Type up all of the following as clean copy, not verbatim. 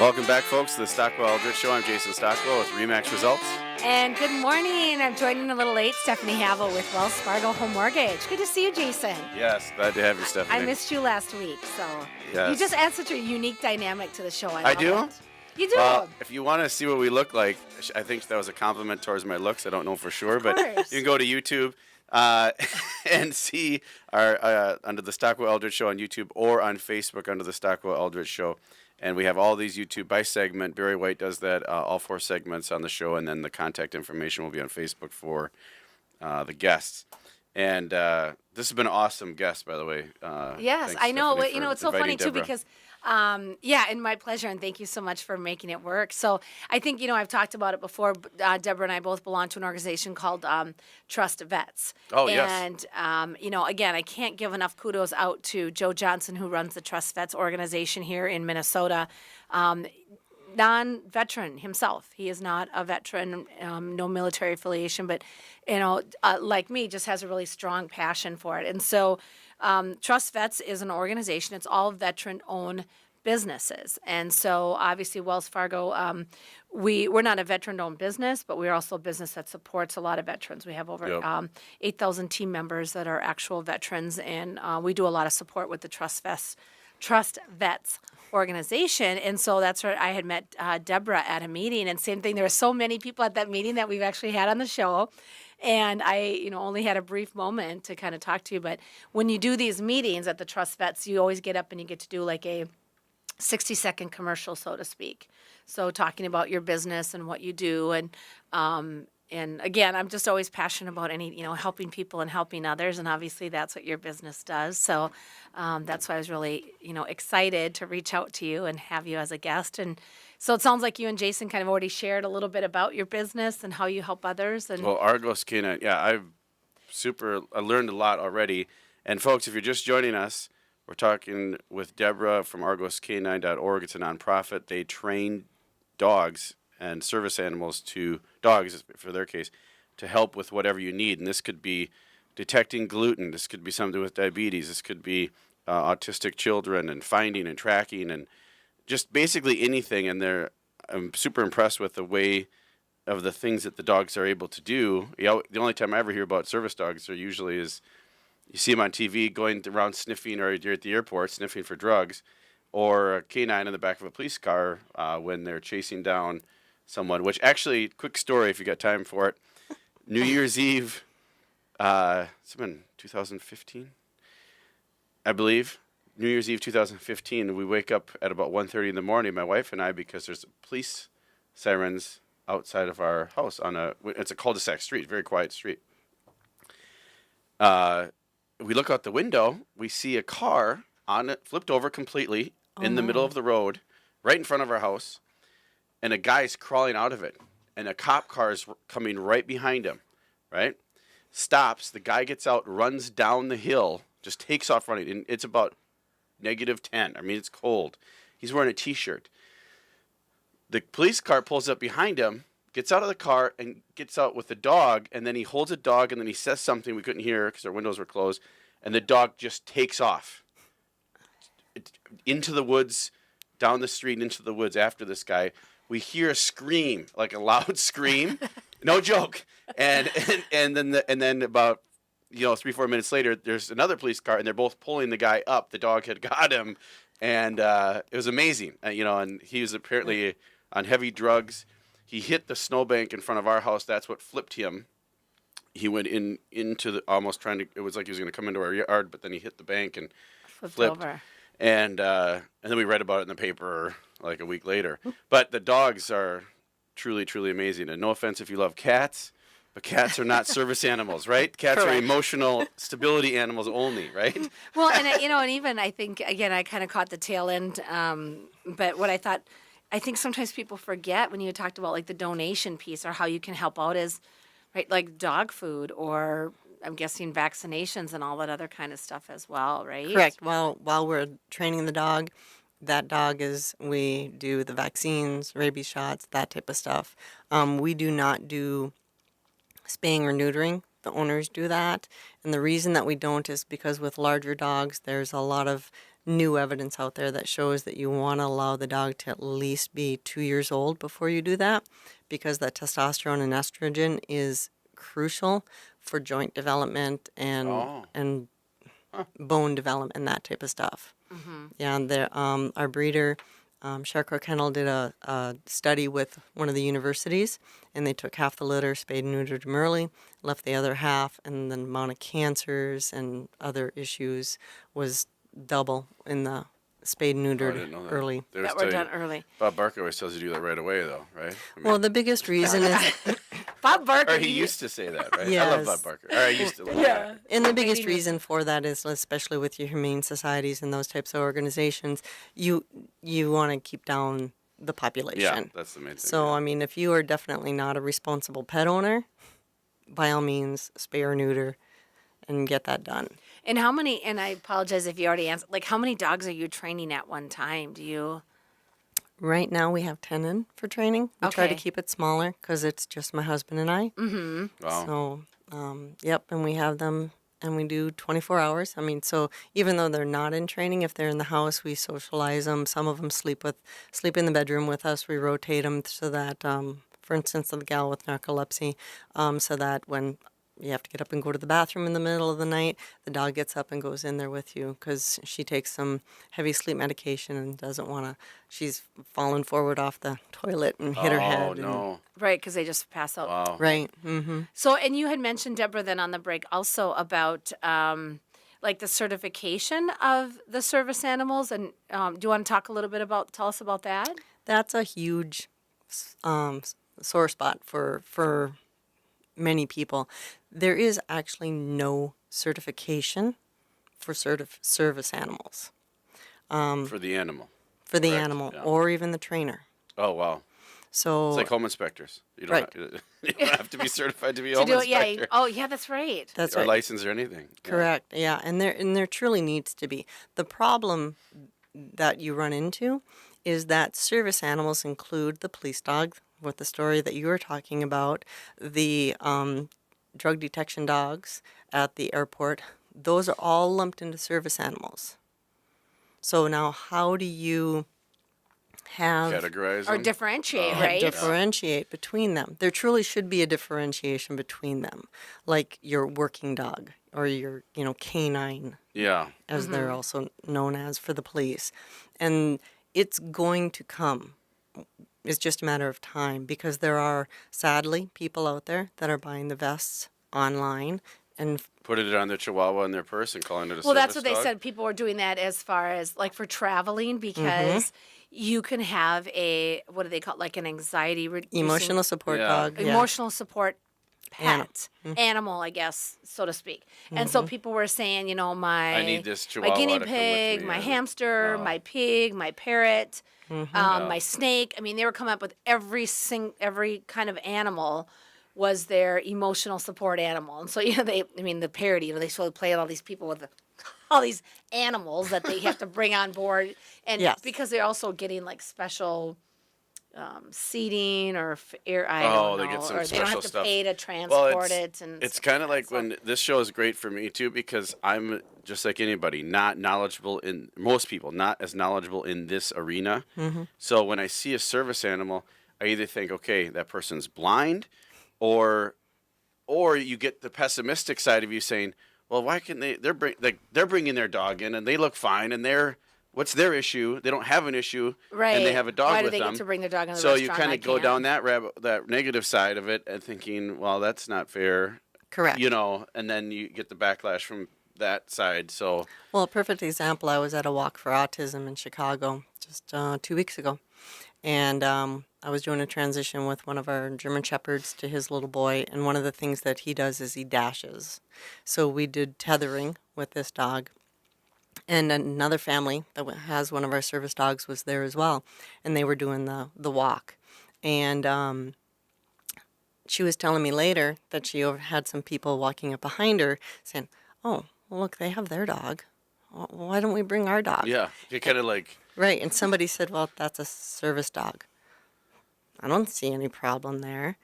Welcome back, folks, to the Stockwell Eldritch Show. I'm Jason Stockwell with Remax Results. And good morning. I'm joining a little late, Stephanie Havel with Wells Fargo Home Mortgage. Good to see you, Jason. Yes, glad to have you, Stephanie. I missed you last week, so Yes. you just add such a unique dynamic to the show. I do? It. You do. Well, if you want to see what we look like, I think that was a compliment towards my looks. I don't know for sure, but you can go to YouTube and see our under the Stockwell Eldritch Show on YouTube or on Facebook under the Stockwell Eldritch Show. And we have all these YouTube by segment. Barry White does that, all 4 segments on the show, and then the contact information will be on Facebook for the guests. And this has been an awesome guest, by the way. Yes, I know. Stephanie, It's so funny, too, Deborah. because, and my pleasure, and thank you so much for making it work. So I think, I've talked about it before. Deborah and I both belong to an organization called Trust Vets. Oh, yes. And, again, I can't give enough kudos out to Joe Johnson, who runs the Trust Vets organization here in Minnesota. Non-veteran himself. He is not a veteran, no military affiliation, but, like me, just has a really strong passion for it. And so Trust Vets is an organization. It's all veteran-owned businesses. And so obviously Wells Fargo, we're not a veteran-owned business, but we're also a business that supports a lot of veterans. We have over 8,000 team members that are actual veterans, and we do a lot of support with the Trust Vets organization. And so that's where I had met Deborah at a meeting, and same thing, there were so many people at that meeting that we've actually had on the show. And I, only had a brief moment to kind of talk to you. But when you do these meetings at the Trust Vets, you always get up and you get to do like a 60-second commercial, so to speak. So talking about your business and what you do. And again, I'm just always passionate about helping people and helping others. And obviously that's what your business does. So that's why I was really, excited to reach out to you and have you as a guest. And so it sounds like you and Jason kind of already shared a little bit about your business and how you help others. And Well, Argos Canine, I learned a lot already. And folks, if you're just joining us, we're talking with Deborah from ArgosCanine.org. It's a nonprofit. They train dogs and service animals to dogs, for their case, to help with whatever you need. And this could be detecting gluten. This could be something with diabetes. This could be autistic children and finding and tracking and just basically anything. And I'm super impressed with the way of the things that the dogs are able to do. The only time I ever hear about service dogs are usually is you see them on TV going around sniffing, or you're at the airport sniffing for drugs, or a canine in the back of a police car when they're chasing down someone. Which actually, quick story if you got time for it. New Year's Eve, it's been 2015, I believe. New Year's Eve 2015, we wake up at about 1:30 in the morning, my wife and I, because there's police sirens outside of our house it's a cul-de-sac street, very quiet street. We look out the window, we see a car on it, flipped over completely in the middle of the road, right in front of our house, and a guy's crawling out of it, and a cop car is coming right behind him, right? Stops, the guy gets out, runs down the hill, just takes off running, and it's about -10. I mean, it's cold. He's wearing a T-shirt. The police car pulls up behind him, gets out of the car, and gets out with the dog, and then he holds a dog, and then he says something we couldn't hear because our windows were closed, and the dog just takes off into the woods, down the street, into the woods after this guy. We hear a scream, like a loud scream, no joke, and then about 3-4 minutes later, there's another police car, and they're both pulling the guy up. The dog had got him, and it was amazing. And he was apparently on heavy drugs. He hit the snowbank in front of our house. That's what flipped him. He went into almost trying to. It was like he was going to come into our yard, but then he hit the bank and flipped. over. And then we read about it in the paper like a week later. But the dogs are truly, truly amazing. And no offense if you love cats. But cats are not service animals, right? Cats Correct. are emotional stability animals only, right? Well, and even I think, again, I kind of caught the tail end. But what I think sometimes people forget when you talked about like the donation piece or how you can help out is, right, like dog food, or I'm guessing vaccinations and all that other kind of stuff as well, right? Correct. Well, while we're training the dog, we do the vaccines, rabies shots, that type of stuff. We do not do spaying or neutering. The owners do that. And the reason that we don't is because with larger dogs, there's a lot of new evidence out there that shows that you want to allow the dog to at least be 2 years old before you do that, because that testosterone and estrogen is crucial for joint development and Oh. and Huh. bone development and that type of stuff. Yeah, and our breeder, Sharkrook Kennel, did a study with one of the universities, and they took half the litter, spayed and neutered them early, left the other half, and the amount of cancers and other issues was double in the spayed and Oh, I neutered didn't know that. early. They always That were tell you- done early. Bob Barker always tells you to do that right away, though, right? I mean, Well, the biggest reason is, Bob Barker. or he used to say that, right? I Yes. love Bob Barker. Or I used to love Yeah. and the biggest Maybe- reason for that is, especially with your humane societies and those types of organizations, you want to keep down the population. Yeah, that's the main thing. So, yeah. I mean, if you are definitely not a responsible pet owner, by all means, spay or neuter and get that done. And how many, and I apologize if you already answered, like how many dogs are you training at one time? Do you? Right now, we have 10 in for training. We try to Okay. keep it smaller because it's just my husband and I. Wow. So, yep, and we have them, and we do 24 hours. I mean, so even though they're not in training, if they're in the house, we socialize them. Some of them sleep in the bedroom with us. We rotate them so that, for instance, the gal with narcolepsy, so that when you have to get up and go to the bathroom in the middle of the night, the dog gets up and goes in there with you because she takes some heavy sleep medication and doesn't want to. She's fallen forward off the toilet and hit her head. Oh, no. Right, because they just pass out. Wow. Right. Mm-hmm. So, and you had mentioned, Deborah, then on the break also about like the certification of the service animals. And do you want to talk a little bit tell us about that? That's a huge sore spot for many people. There is actually no certification for service animals For the animal. for the Correct, animal yeah. or even the trainer. Oh, wow. So It's like home inspectors. You don't, Right. you don't have to be certified to be a To home do it, yeah. inspector. Oh, yeah, that's right. that's Or right. license or anything. Yeah. Correct. Yeah, and there truly needs to be. The problem that you run into is that service animals include the police dog, with the story that you were talking about, the drug detection dogs at the airport. Those are all lumped into service animals. So now, how do you have Categorize Or them. differentiate, Oh, right? differentiate between them? There truly should be a differentiation between them, like your working dog or your canine, Yeah. as they're also known as for the police. And it's going to come. It's just a matter of time because there are, sadly, people out there that are buying the vests online and Put it on their chihuahua in their purse and calling it a Well, that's service what they dog. said. People were doing that as far as like for traveling because you can have what do they call it? Like an anxiety reducing emotional support Yeah. dog. Yeah. emotional support Ani- pet animal, I guess, so to speak. And so people were saying, my I need this my chihuahua guinea to come with pig, me, my and- hamster, Oh. my pig, my parrot, Yeah. my snake. I mean, they were coming up with every kind of animal was their emotional support animal. And so the parody, they sort of play all these people with all these animals that they have to bring on board, and Yes. because they're also getting like special seating or I Oh, don't know, they get some or they don't have special to stuff. pay to transport it. And it's stuff kind of that. like So- when this show is great for me too because I'm just like anybody, not knowledgeable in most people, not as knowledgeable in this arena. So when I see a service animal, I either think, okay, that person's blind, or you get the pessimistic side of you saying, well, why can they're bringing their dog in and they look fine and what's their issue? They don't have an issue, Right. and they have a dog Why do with they them. get to bring their dog in the So you restaurant? kind I of go can't? down that negative side of it and thinking, well, that's not fair. Correct. And then you get the backlash from that side. So Well, a perfect example, I was at a walk for autism in Chicago just 2 weeks ago. And I was doing a transition with one of our German Shepherds to his little boy. And one of the things that he does is he dashes. So we did tethering with this dog. And another family that has one of our service dogs was there as well. And they were doing the walk. And she was telling me later that she had some people walking up behind her saying, oh, well, look, they have their dog. Why don't we bring our dog? yeah, you kind of like, Right. And somebody said, well, that's a service dog. I don't see any problem there.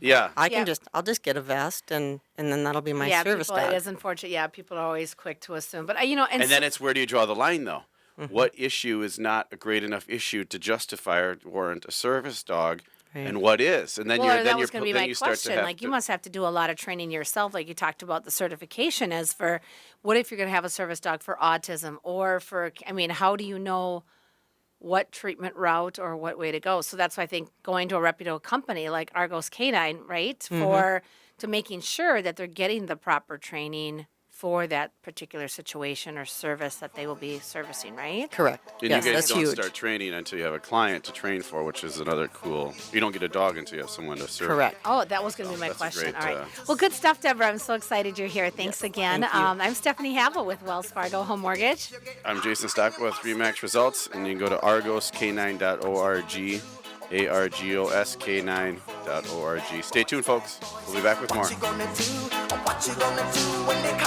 Yeah. I'll just get a vest and then that'll be my Yeah, service people, it dog. is unfortunate. Yeah, people are always quick to assume. But, And then it's where do you draw the line, though? What issue is not a great enough issue to justify or warrant a service dog, and what is? And then well, you're that then was you're going to be then my you start to question. have Like, to, you must have to do a lot of training yourself. Like you talked about the certification as for what if you're going to have a service dog for autism or for, I mean, how do you know what treatment route or what way to go? So that's why I think going to a reputable company like Argos Canine, right, to making sure that they're getting the proper training for that particular situation or service that they will be servicing, right? Correct. and Yes, you guys that's don't huge. start training until you have a client to train for, which is another cool. You don't get a dog until you have someone to serve. Correct. Oh, that was going to be my that's a question. great, All right. Well, good stuff, Deborah. I'm so excited you're here. Thanks again. thank you. I'm Stephanie Havel with Wells Fargo Home Mortgage. I'm Jason Stockwell with Remax Results, and you can go to argosk9.org, argosk9.org. Stay tuned, folks. We'll be back with more. What you gonna do when they come?